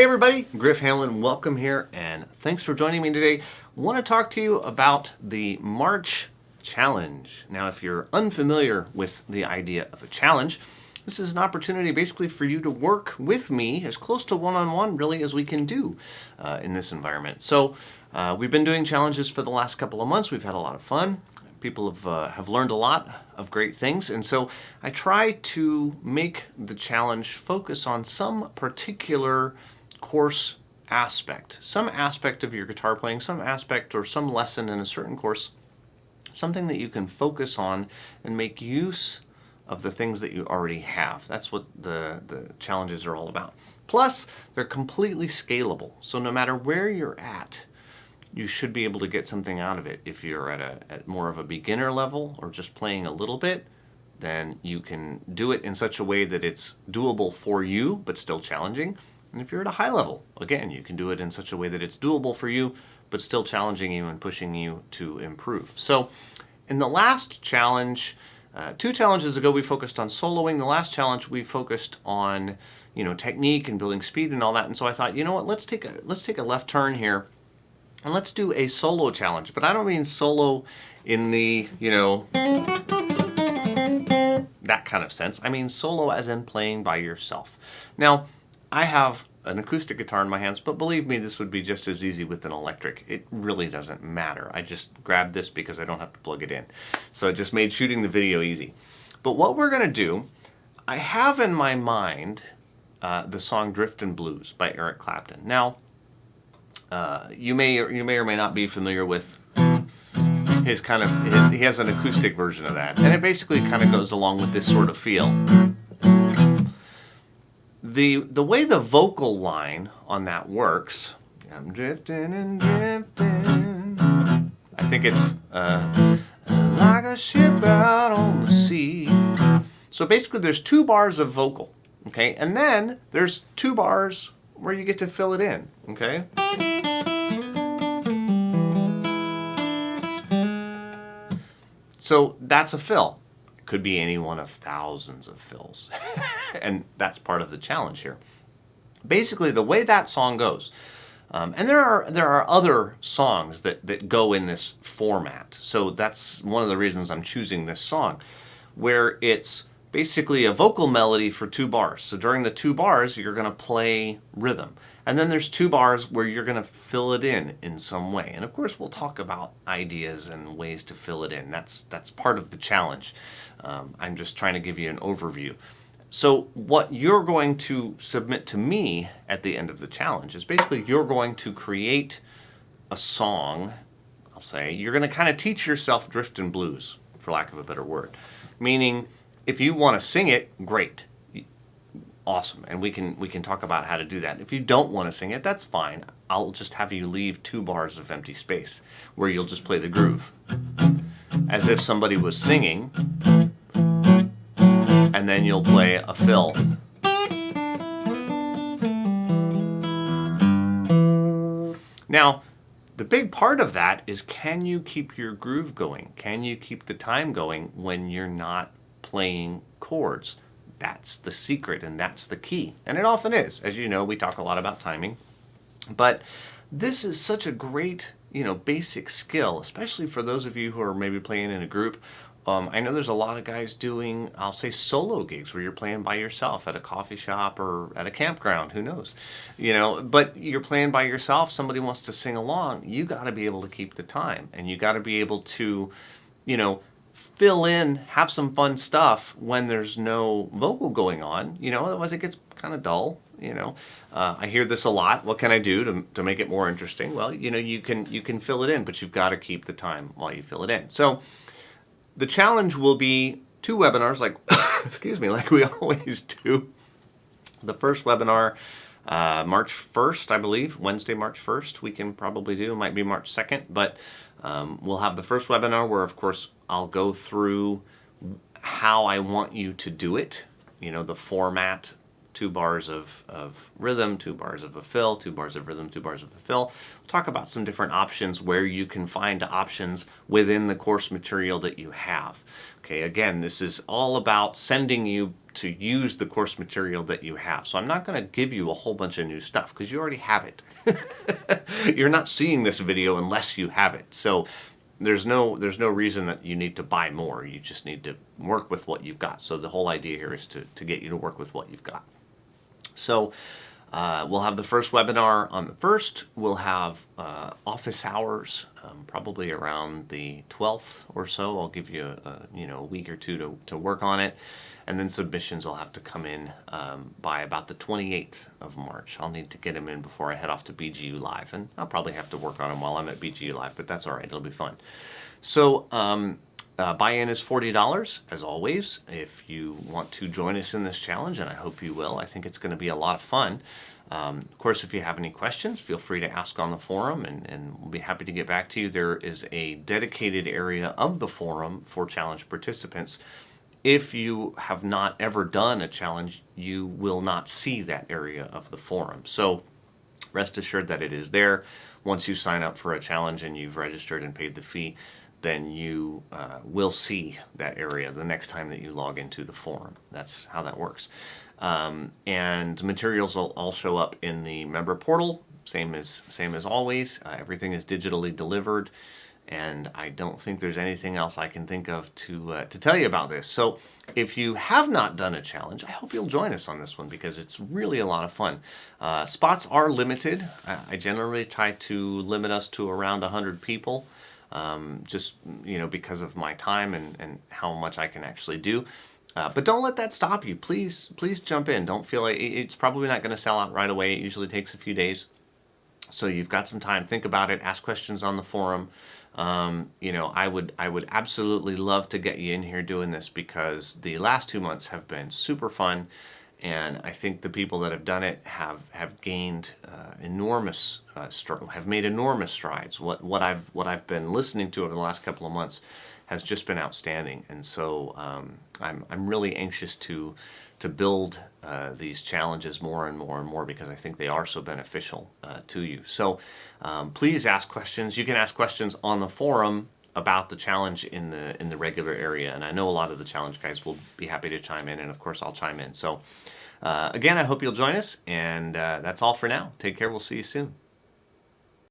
everybody, Griff Hamlin, welcome here, and thanks for joining me today. Want to talk to you about the March challenge. Now, if you're unfamiliar with the idea of a challenge, this is an opportunity basically for you to work with me as close to one-on-one really as we can do in this environment. So we've been doing challenges for the last couple of months. We've had a lot of fun. People have learned a lot of great things, and so I try to make the challenge focus on some particular course aspect, some aspect of your guitar playing, some aspect or some lesson in a certain course, something that you can focus on and make use of the things that you already have. That's what the challenges are all about. Plus, they're completely scalable, so no matter where you're at, you should be able to get something out of it. If you're at more of a beginner level or just playing a little bit, then you can do it in such a way that it's doable for you, but still challenging. And if you're at a high level, again, you can do it in such a way that it's doable for you, but still challenging you and pushing you to improve. So in the last challenge, 2 challenges ago, we focused on soloing. The last challenge, we focused on, technique and building speed and all that. And so I thought, you know what, let's take a left turn here. And let's do a solo challenge, but I don't mean solo in the, that kind of sense. I mean solo as in playing by yourself. Now, I have an acoustic guitar in my hands, but believe me, this would be just as easy with an electric. It really doesn't matter. I just grabbed this because I don't have to plug it in. So it just made shooting the video easy. But what we're gonna do, I have in my mind the song Driftin' Blues by Eric Clapton. Now, you may or may not be familiar with he has an acoustic version of that, and it basically kind of goes along with this sort of feel. The way the vocal line on that works, I'm drifting and drifting, I think it's like a ship out on the sea. So basically there's 2 bars of vocal, okay, and then there's 2 bars where you get to fill it in, okay? So that's a fill. It could be any one of thousands of fills. And that's part of the challenge here. Basically, the way that song goes, and there are other songs that go in this format. So that's one of the reasons I'm choosing this song, where it's basically a vocal melody for 2 bars. So during the 2 bars, you're going to play rhythm. And then there's 2 bars where you're going to fill it in some way. And of course, we'll talk about ideas and ways to fill it in. That's part of the challenge. I'm just trying to give you an overview. So what you're going to submit to me at the end of the challenge is basically you're going to create a song, I'll say. You're going to kind of teach yourself Driftin' Blues, for lack of a better word. Meaning, if you want to sing it, great. Awesome, and we can talk about how to do that. If you don't want to sing it, that's fine. I'll just have you leave 2 bars of empty space where you'll just play the groove as if somebody was singing, and then you'll play a fill. Now, the big part of that is, can you keep your groove going? Can you keep the time going when you're not playing chords? That's the secret, and that's the key. And it often is. As you know, we talk a lot about timing. But this is such a great, basic skill, especially for those of you who are maybe playing in a group. I know there's a lot of guys doing, I'll say, solo gigs where you're playing by yourself at a coffee shop or at a campground, who knows? But you're playing by yourself, somebody wants to sing along, you got to be able to keep the time, and you got to be able to, fill in, have some fun stuff when there's no vocal going on, otherwise it gets kind of dull, I hear this a lot. What can I do to make it more interesting? Well, you can fill it in, but you've got to keep the time while you fill it in. So the challenge will be 2 webinars, like, excuse me, like we always do. The first webinar, March 1st, I believe, Wednesday, March 1st, we can probably do. It might be March 2nd, but we'll have the first webinar where, of course, I'll go through how I want you to do it, the format 2 bars of rhythm, 2 bars of a fill, 2 bars of rhythm, 2 bars of a fill. We'll talk about some different options where you can find options within the course material that you have. Okay, again, this is all about sending you to use the course material that you have. So I'm not going to give you a whole bunch of new stuff because you already have it. You're not seeing this video unless you have it. So there's no reason that you need to buy more. You just need to work with what you've got. So the whole idea here is to get you to work with what you've got. So we'll have the first webinar on the 1st. We'll have office hours probably around the 12th or so. I'll give you a week or two to work on it. And then submissions will have to come in by about the 28th of March. I'll need to get them in before I head off to BGU Live. And I'll probably have to work on them while I'm at BGU Live, but that's all right. It'll be fun. So buy-in is $40, as always, if you want to join us in this challenge, and I hope you will. I think it's going to be a lot of fun. Of course, if you have any questions, feel free to ask on the forum, and we'll be happy to get back to you. There is a dedicated area of the forum for challenge participants. If you have not ever done a challenge, you will not see that area of the forum. So rest assured that it is there. Once you sign up for a challenge and you've registered and paid the fee, then you will see that area the next time that you log into the forum. That's how that works. And materials will all show up in the member portal, same as always. Everything is digitally delivered. And I don't think there's anything else I can think of to tell you about this. So if you have not done a challenge, I hope you'll join us on this one because it's really a lot of fun. Spots are limited. I generally try to limit us to around 100 people, just because of my time and how much I can actually do. But don't let that stop you. Please jump in. Don't feel like it's probably not going to sell out right away. It usually takes a few days. So you've got some time. Think about it. Ask questions on the forum. I would absolutely love to get you in here doing this because the last 2 months have been super fun, and I think the people that have done it have gained have made enormous strides. What I've been listening to over the last couple of months has just been outstanding, and so I'm really anxious to build these challenges more and more and more because I think they are so beneficial to you. So please ask questions. You can ask questions on the forum about the challenge in the regular area, and I know a lot of the challenge guys will be happy to chime in, and of course I'll chime in. So again, I hope you'll join us, and that's all for now. Take care. We'll see you soon.